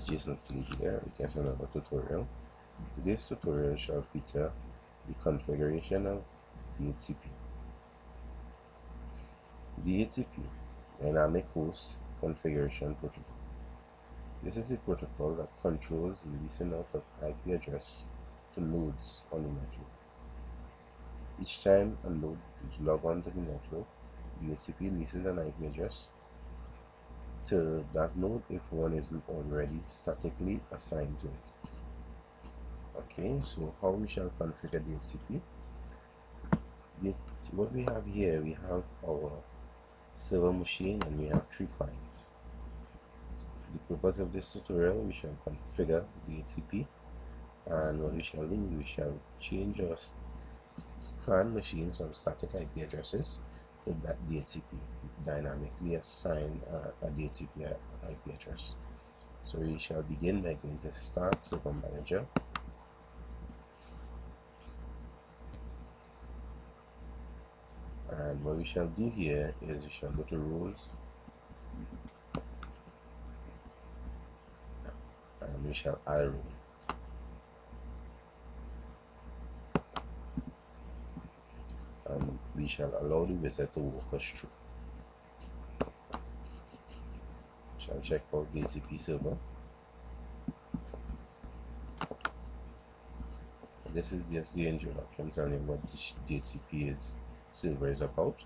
Jason Singh here with yet another tutorial. Today's tutorial shall feature the configuration of DHCP. DHCP, Dynamic Host Configuration Protocol. This is a protocol that controls the leasing out of IP address to nodes on the network. Each time a node is logged onto the network, DHCP leases an IP address to that node if one isn't already statically assigned to it. Okay, so how we shall configure DHCP? What we have here, we have our server machine and we have 3 clients. For the purpose of this tutorial, we shall configure DHCP, and what we shall do, we shall change our client machines from static IP addresses to that DHCP, dynamically assign a DHCP IP address. So we shall begin by going to Start Server Manager, and what we shall do here is we shall go to Roles, and we shall add a role. And we shall allow the wizard to walk us through. Shall check out DHCP server. This is just the introduction telling what DHCP server is about.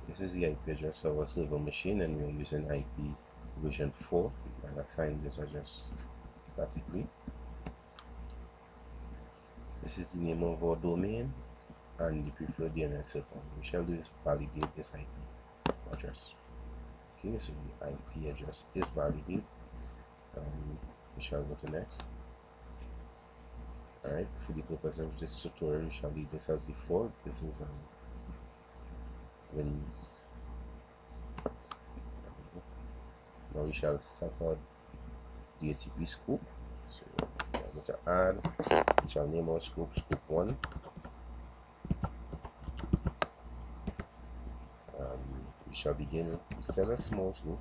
This is the IP address of our server machine, and we are using IP version 4 and assign this address statically. This is the name of our domain and the preferred DNS server. We shall do is validate this IP address. Okay, so the IP address is validated. We shall go to next. Alright, for the purpose of this tutorial, we shall leave this as default. This is Windows. Now we shall set our DHCP scope. So we are going to add, we shall name our scope 1. We shall begin set a small scope.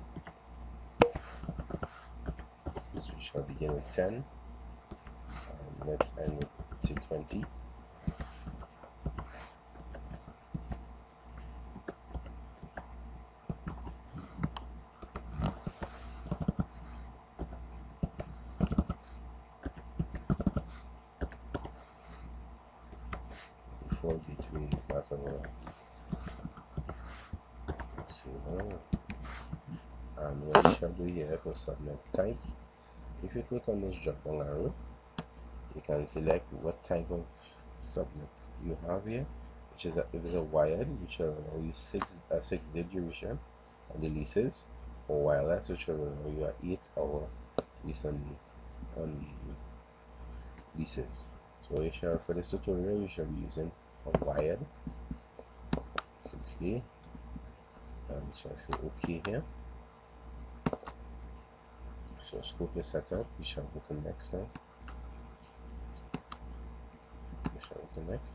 So we shall begin with 10, and let's end with 20. Before gateway is that our server, and what we shall do here for subnet type, if you click on this drop down arrow, you can select what type of subnet you have here, which is if it's a wired, which will allow you 6-day duration on the leases, or wireless, which will allow you a 8-hour lease on the leases. So we shall, for this tutorial, we shall be using a wired 6-day, and we shall say OK here. So scope is set up. We shall go to next now. We shall go to next.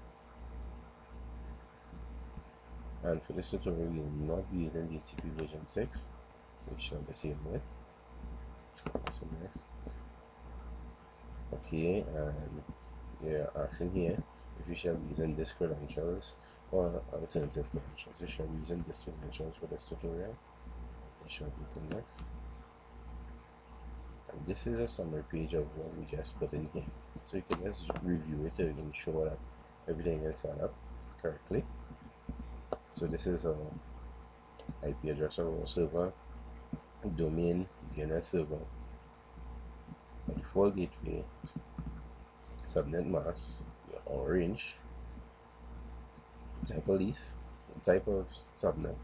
And for this tutorial, we will not be using DHCP version 6, so we shall disable it. So next. Okay, and they are asking here if you shall be using this credentials or alternative credentials. We shall be using this credentials for this tutorial. We shall go to next. And this is a summary page of what we just put in here, so you can just review it to ensure that everything is set up correctly. So this is our IP address of our server, domain, DNS server, by default gateway, subnet mask, or range, type of lease, type of subnet.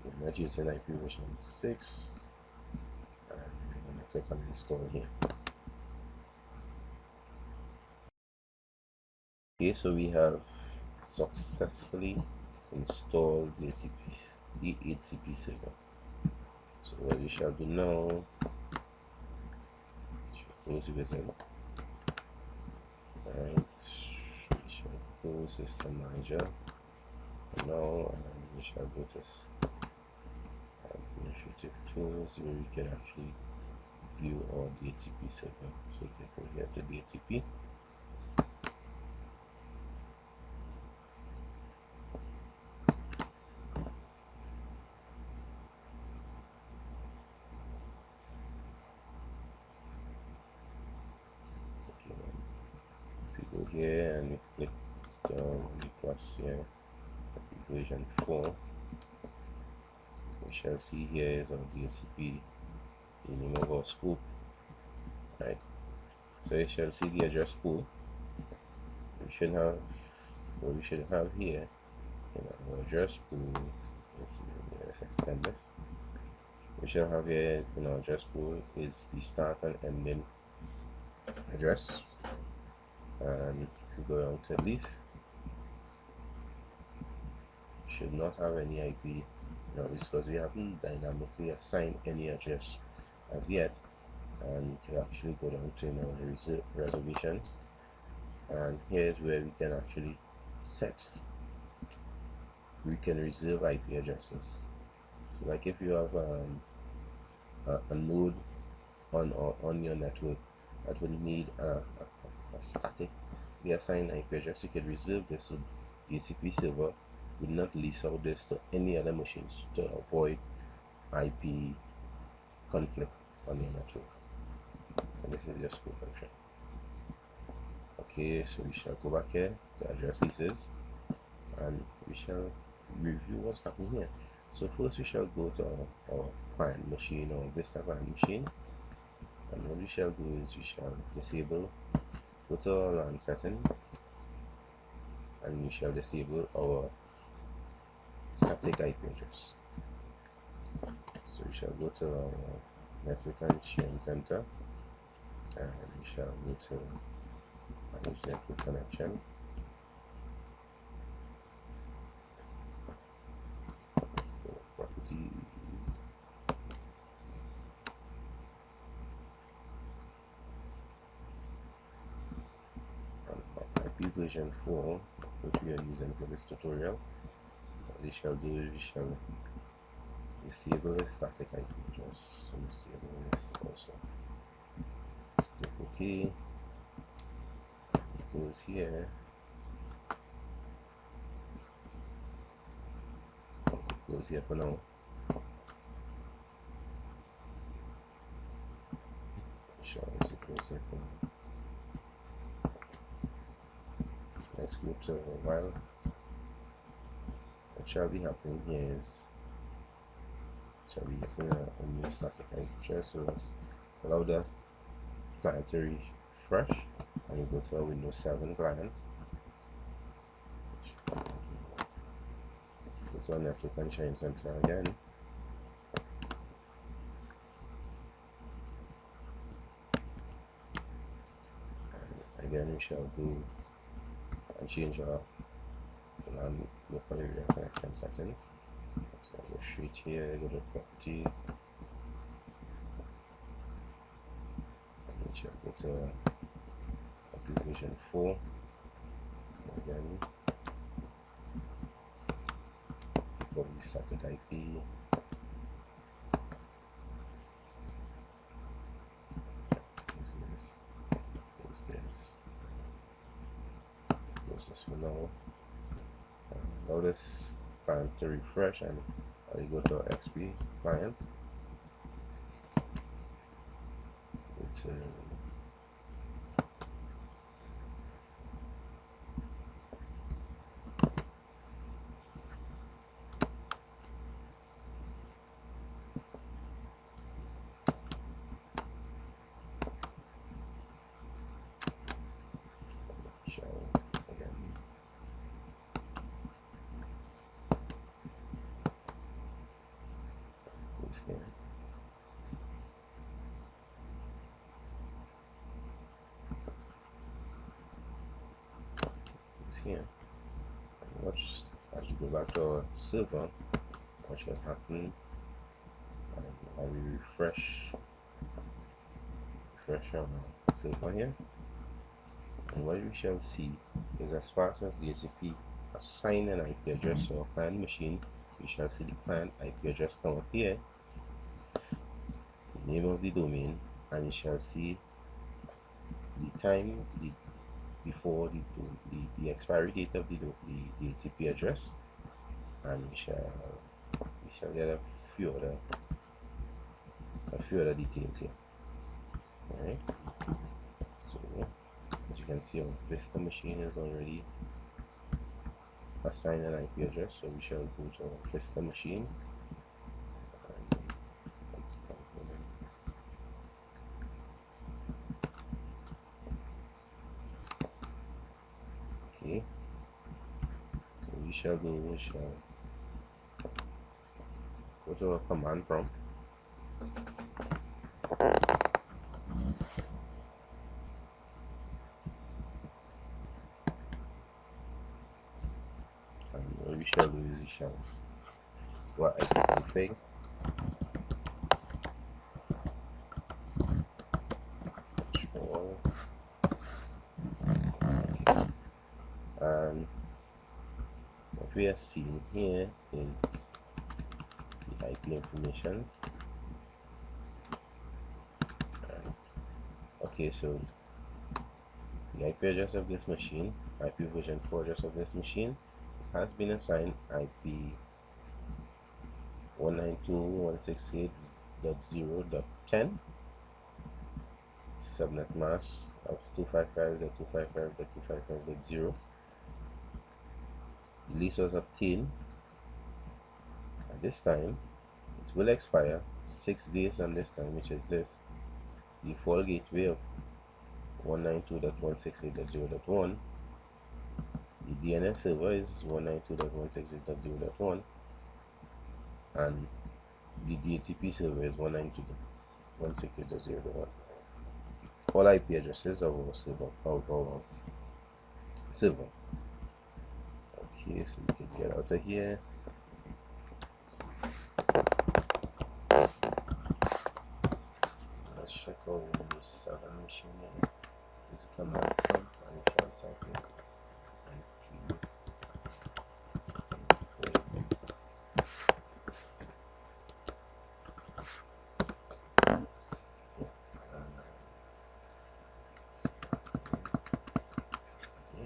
We're not using IP version 6, and we're going to click on install here. Okay, so we have successfully installed the DHCP server. So what we shall do now, we shall close the wizard. Alright, we shall close System Manager. Now we shall go to administrative tools where we can actually view our DHCP server. So we can go here to DHCP. Okay, if we go here and we click down the plus here, version 4, we shall see here is our DHCP, the name of our scope, right? So you shall see the address pool. We should have what we should have here in our address pool. Let's extend this. We shall have here in our address pool is the start and ending address, and if you go down to lease, should not have any IP. Now, because we haven't dynamically assigned any address as yet, and you actually go down to reservations, and here's where we can actually we can reserve IP addresses. So like if you have a node on your network that would need a static assigned IP address, you could reserve this so the DHCP server would not lease out this to any other machines to avoid IP conflict on your network. And this is your scope function. Okay, so we shall go back here to address leases and we shall review what's happening here. So first we shall go to our client machine or Vista client machine, and what we shall do is we shall disable, go to our LAN setting, and we shall disable our static IP address. So we shall go to our network and sharing center, and we shall go to manage network connection. Properties. IP version 4, which we are using for this tutorial. What we shall do is we shall disable the static IP address. So disable this also. Click OK. It goes here. It goes here for now. Let's go to while. What shall be happening here is shall be using a new static IP address. So let's allow that client to refresh, and you go to a Windows 7 client. Go to our network and sharing center again. And again, we shall go and change our LAN local area connection settings. So I'll go straight here, go to properties, and we shall go to application 4. Again, for the static IP. This for now. Allow this client to refresh, and I go to XP client. Here, and watch as we go back to our server, what should happen, and we refresh our server here, and what we shall see is as fast as DHCP assign an IP address to a client machine, we shall see the client IP address come up here, the name of the domain, and you shall see the time before the expiry date of the DHCP address, and we shall get a few other details here. Alright, so as you can see, our Vista machine is already assigned an IP address, so we shall go to our Vista machine. Okay, so we shall go to our command prompt. And what we shall do is we shall go IP config, control, okay. And what we are seeing here is the IP information. Okay, so the IP address of this machine, IP version 4 address of this machine, has been assigned IP 192.168.0.10, subnet mask of 255.255.255.0. The lease was obtained. At this time, it will expire 6 days on this time, which is this. The default gateway of 192.168.0.1. The DNS server is 192.168.0.1, and the DHCP server is 192.168.0.1. All IP addresses of our server. Okay, so we can get out of here. Let's check our Windows 7 machine here. It's a command prompt, and we shall type in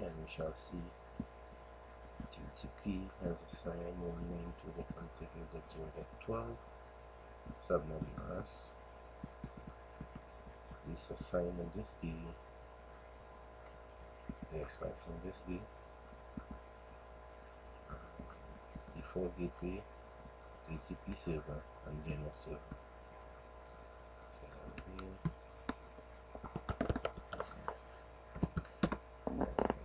and we shall see DHCP has assigned 192.168.0.12 subnet mask. This assigned on this day, the expansion this day, default gateway, DHCP server, and DNS server.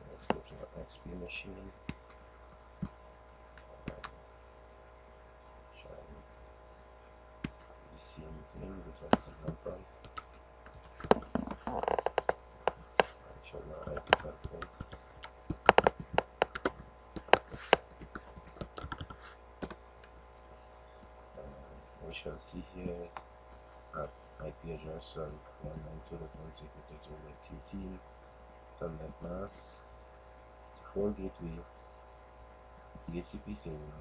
Let's go to our XP machine. The same thing with our command prompt. We shall see here IP address of 192.168.0.13, subnet mask, default gateway, DHCP server,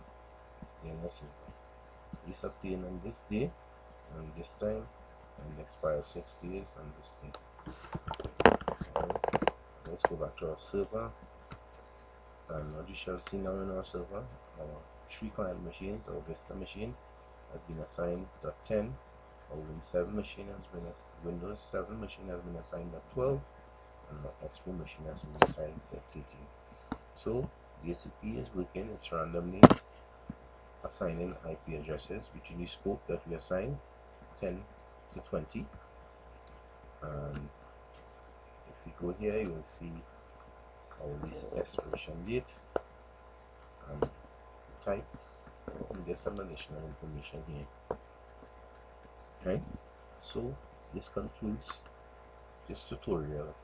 DNS server. This obtained on this day and this time, and expires 6 days on this day. Let's go back to our server, and what you shall see now in our server, our 3 client machines. Our Vista machine has been assigned .10, our Windows 7 machine has been assigned .12, and our XP machine has been assigned .13. So DHCP is working, it's randomly assigning IP addresses between the scope that we assigned, 10 to 20. And if we go here, you will see our lease expiration date and type. And get some additional information here. Right? So this concludes this tutorial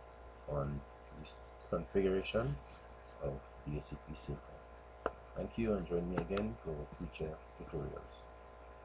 on this configuration of DHCP server. Thank you, and join me again for future tutorials.